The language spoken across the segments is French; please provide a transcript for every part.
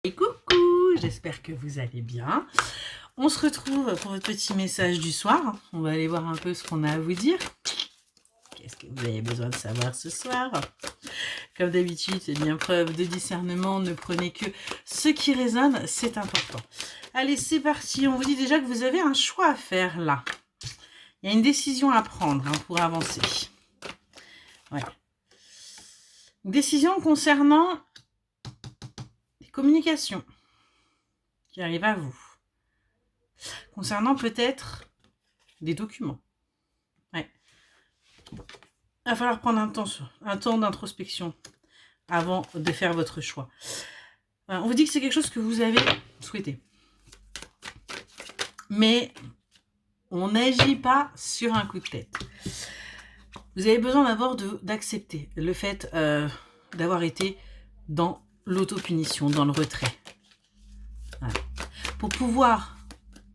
Et coucou, j'espère que vous allez bien. On se retrouve pour votre petit message du soir. On va aller voir un peu ce qu'on a à vous dire. Qu'est-ce que vous avez besoin de savoir ce soir? Comme d'habitude, c'est bien preuve de discernement. Ne prenez que ce qui résonne, c'est important. Allez, c'est parti. On vous dit déjà que vous avez un choix à faire là. Il y a une décision à prendre pour avancer. Ouais. Une décision concernant les communications qui arrivent à vous. Concernant peut-être des documents. Ouais. Il va falloir prendre un temps d'introspection avant de faire votre choix. On vous dit que c'est quelque chose que vous avez souhaité. Mais on n'agit pas sur un coup de tête. Vous avez besoin d'abord d'accepter le fait d'avoir été dans l'autopunition, dans le retrait. Voilà. Pour pouvoir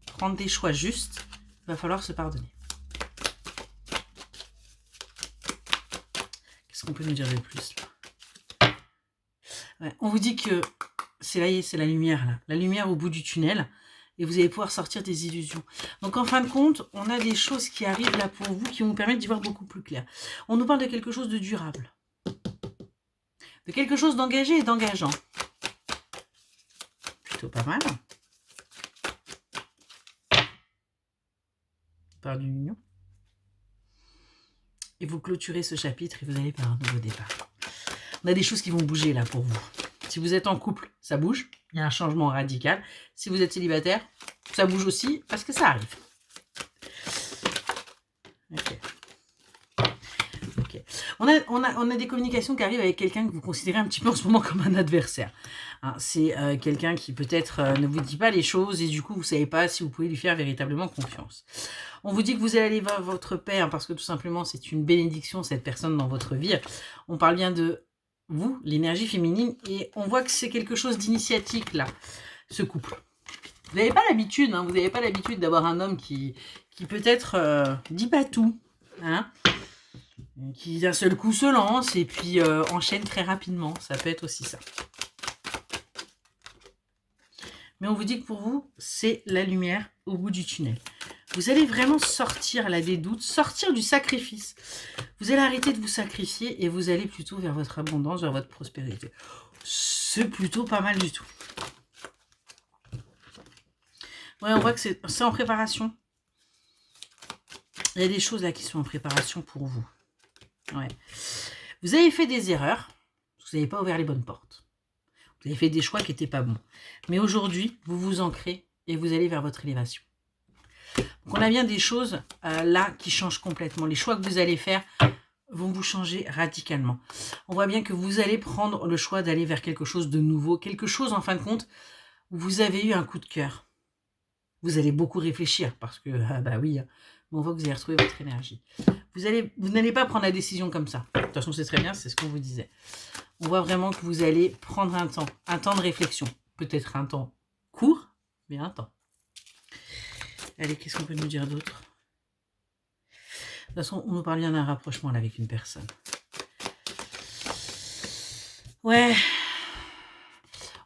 prendre des choix justes, il va falloir se pardonner. Qu'est-ce qu'on peut nous dire de plus là? Ouais, on vous dit que c'est la lumière là, la lumière au bout du tunnel, et vous allez pouvoir sortir des illusions. Donc en fin de compte, on a des choses qui arrivent là pour vous, qui vont vous permettre d'y voir beaucoup plus clair. On nous parle de quelque chose de durable, de quelque chose d'engagé et d'engageant. Plutôt pas mal. On parle d'une union. Et vous clôturez ce chapitre et vous allez vers un nouveau départ. On a des choses qui vont bouger là pour vous. Si vous êtes en couple, ça bouge. Il y a un changement radical. Si vous êtes célibataire, ça bouge aussi parce que ça arrive. Ok. On a des communications qui arrivent avec quelqu'un que vous considérez un petit peu en ce moment comme un adversaire. Hein, c'est quelqu'un qui peut-être ne vous dit pas les choses et du coup vous ne savez pas si vous pouvez lui faire véritablement confiance. On vous dit que vous allez aller voir votre père parce que tout simplement c'est une bénédiction cette personne dans votre vie. On parle bien de vous, l'énergie féminine, et on voit que c'est quelque chose d'initiatique là, ce couple. Vous n'avez pas l'habitude, vous n'avez pas l'habitude d'avoir un homme qui peut-être dit pas tout, hein, qui d'un seul coup se lance et puis enchaîne très rapidement. Ça peut être aussi ça. Mais on vous dit que pour vous, c'est la lumière au bout du tunnel. Vous allez vraiment sortir là des doutes, sortir du sacrifice. Vous allez arrêter de vous sacrifier et vous allez plutôt vers votre abondance, vers votre prospérité. C'est plutôt pas mal du tout. Ouais, on voit que c'est en préparation. Il y a des choses là qui sont en préparation pour vous. Ouais. Vous avez fait des erreurs, vous n'avez pas ouvert les bonnes portes. Vous avez fait des choix qui n'étaient pas bons. Mais aujourd'hui, vous vous ancrez et vous allez vers votre élévation. Donc on a bien des choses là qui changent complètement. Les choix que vous allez faire vont vous changer radicalement. On voit bien que vous allez prendre le choix d'aller vers quelque chose de nouveau, quelque chose en fin de compte où vous avez eu un coup de cœur. Vous allez beaucoup réfléchir parce que, bah oui, on voit que vous allez retrouver votre énergie. Vous n'allez pas prendre la décision comme ça. De toute façon, c'est très bien, c'est ce qu'on vous disait. On voit vraiment que vous allez prendre un temps de réflexion. Peut-être un temps court, mais un temps. Allez, qu'est-ce qu'on peut nous dire d'autre? De toute façon, on nous parle bien d'un rapprochement là, avec une personne. Ouais.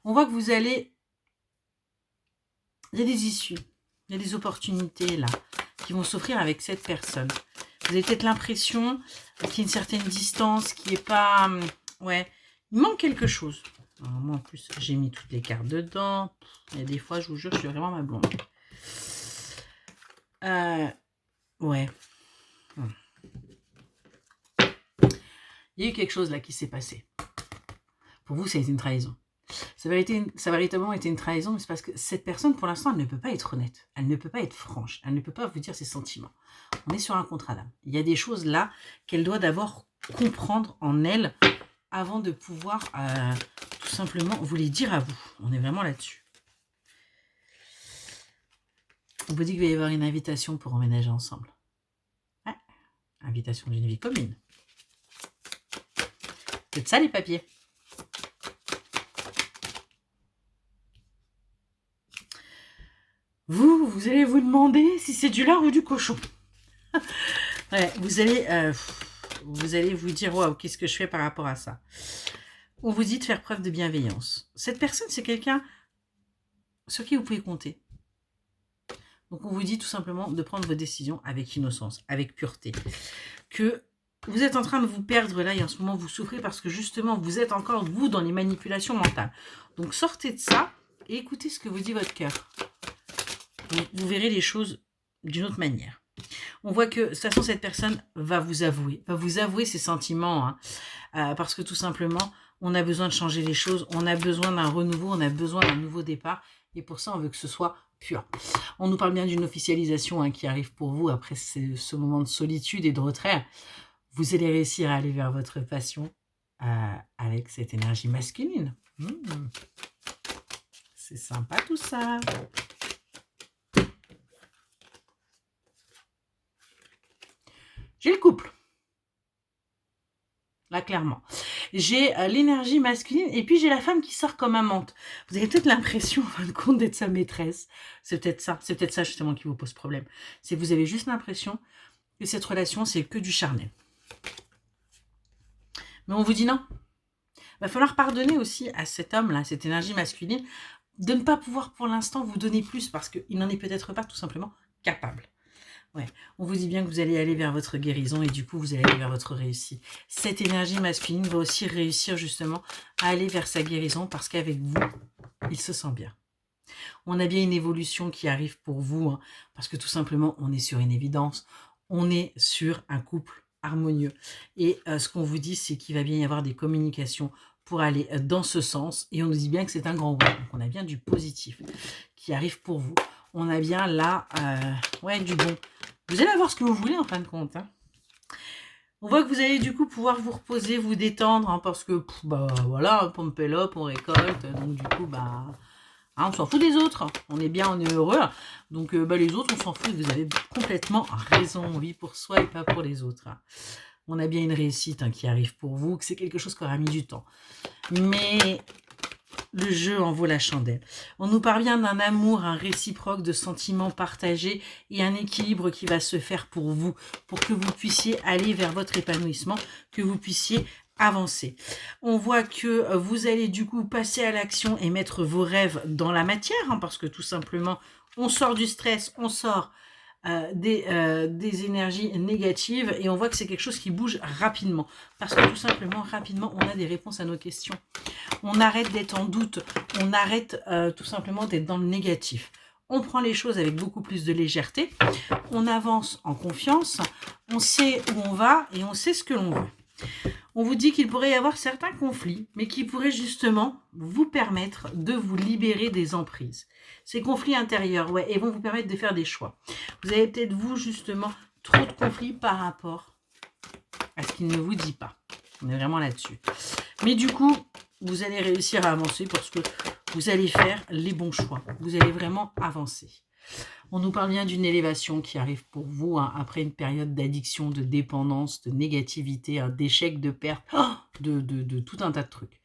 On voit que vous allez... Il y a des issues, il y a des opportunités là qui vont s'offrir avec cette personne. Vous avez peut-être l'impression qu'il y a une certaine distance, qui n'est pas... Ouais, il manque quelque chose. Alors, moi, en plus, j'ai mis toutes les cartes dedans. Il y a des fois, je vous jure, je suis vraiment ma blonde. Ouais. Il y a eu quelque chose là qui s'est passé. Pour vous, ça a été une trahison. Ça va véritablement été une trahison, mais c'est parce que cette personne, pour l'instant, elle ne peut pas être honnête. Elle ne peut pas être franche. Elle ne peut pas vous dire ses sentiments. On est sur un contrat d'âme. Il y a des choses là qu'elle doit d'abord comprendre en elle avant de pouvoir tout simplement vous les dire à vous. On est vraiment là-dessus. On vous dit qu'il va y avoir une invitation pour emménager ensemble. Ouais. Invitation d'une vie commune. C'est ça les papiers. Vous allez vous demander si c'est du lard ou du cochon. Ouais, vous allez vous dire, waouh, qu'est-ce que je fais par rapport à ça? On vous dit de faire preuve de bienveillance. Cette personne, c'est quelqu'un sur qui vous pouvez compter. Donc, on vous dit tout simplement de prendre vos décisions avec innocence, avec pureté. Que vous êtes en train de vous perdre là et en ce moment, vous souffrez parce que justement, vous êtes encore, vous, dans les manipulations mentales. Donc, sortez de ça et écoutez ce que vous dit votre cœur. Vous verrez les choses d'une autre manière. On voit que, de toute façon, cette personne va vous avouer ses sentiments, hein, parce que tout simplement, on a besoin de changer les choses, on a besoin d'un renouveau, on a besoin d'un nouveau départ, et pour ça, on veut que ce soit pur. On nous parle bien d'une officialisation, hein, qui arrive pour vous après ce moment de solitude et de retrait. Vous allez réussir à aller vers votre passion avec cette énergie masculine. C'est sympa tout ça. J'ai le couple. Là, clairement. J'ai l'énergie masculine et puis j'ai la femme qui sort comme amante. Vous avez peut-être l'impression, en fin de compte, d'être sa maîtresse. C'est peut-être ça justement qui vous pose problème. C'est que vous avez juste l'impression que cette relation, c'est que du charnel. Mais on vous dit non. Il va falloir pardonner aussi à cet homme-là, cette énergie masculine, de ne pas pouvoir pour l'instant vous donner plus parce qu'il n'en est peut-être pas tout simplement capable. Ouais, on vous dit bien que vous allez aller vers votre guérison et du coup, vous allez aller vers votre réussite. Cette énergie masculine va aussi réussir justement à aller vers sa guérison parce qu'avec vous, il se sent bien. On a bien une évolution qui arrive pour vous, hein, parce que tout simplement, on est sur une évidence. On est sur un couple harmonieux. Et ce qu'on vous dit, c'est qu'il va bien y avoir des communications pour aller dans ce sens. Et on nous dit bien que c'est un grand oui. Donc, on a bien du positif qui arrive pour vous. On a bien là, du bon. Vous allez avoir ce que vous voulez en fin de compte. Hein. On voit que vous allez du coup pouvoir vous reposer, vous détendre, hein, parce que, voilà, pompe up, on récolte. Donc du coup, on s'en fout des autres. On est bien, on est heureux. Donc les autres, on s'en fout. Vous avez complètement raison. On vit pour soi et pas pour les autres. On a bien une réussite, hein, qui arrive pour vous, que c'est quelque chose qui aura mis du temps. Mais le jeu en vaut la chandelle. On nous parle bien d'un amour, un réciproque de sentiments partagés et un équilibre qui va se faire pour vous, pour que vous puissiez aller vers votre épanouissement, que vous puissiez avancer. On voit que vous allez du coup passer à l'action et mettre vos rêves dans la matière, hein, parce que tout simplement, on sort du stress, on sort des énergies négatives et on voit que c'est quelque chose qui bouge rapidement parce que tout simplement rapidement on a des réponses à nos questions, on arrête d'être en doute, on arrête tout simplement d'être dans le négatif, on prend les choses avec beaucoup plus de légèreté, on avance en confiance, on sait où on va et on sait ce que l'on veut. On vous dit qu'il pourrait y avoir certains conflits, mais qui pourraient justement vous permettre de vous libérer des emprises. Ces conflits intérieurs, et vont vous permettre de faire des choix. Vous avez peut-être, vous, justement, trop de conflits par rapport à ce qu'il ne vous dit pas. On est vraiment là-dessus. Mais du coup, vous allez réussir à avancer parce que vous allez faire les bons choix. Vous allez vraiment avancer. On nous parle bien d'une élévation qui arrive pour vous, hein, après une période d'addiction, de dépendance, de négativité, d'échec, de perte, de tout un tas de trucs.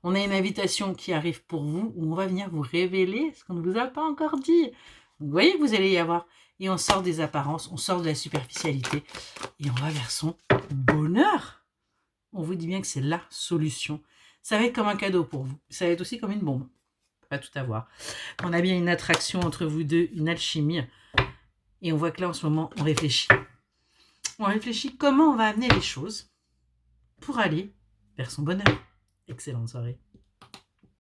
On a une invitation qui arrive pour vous où on va venir vous révéler ce qu'on ne vous a pas encore dit. Vous voyez que vous allez y avoir. Et on sort des apparences, on sort de la superficialité et on va vers son bonheur. On vous dit bien que c'est la solution. Ça va être comme un cadeau pour vous. Ça va être aussi comme une bombe. Pas tout avoir. On a bien une attraction entre vous deux, une alchimie. Et on voit que là, en ce moment, on réfléchit. On réfléchit comment on va amener les choses pour aller vers son bonheur. Excellente soirée.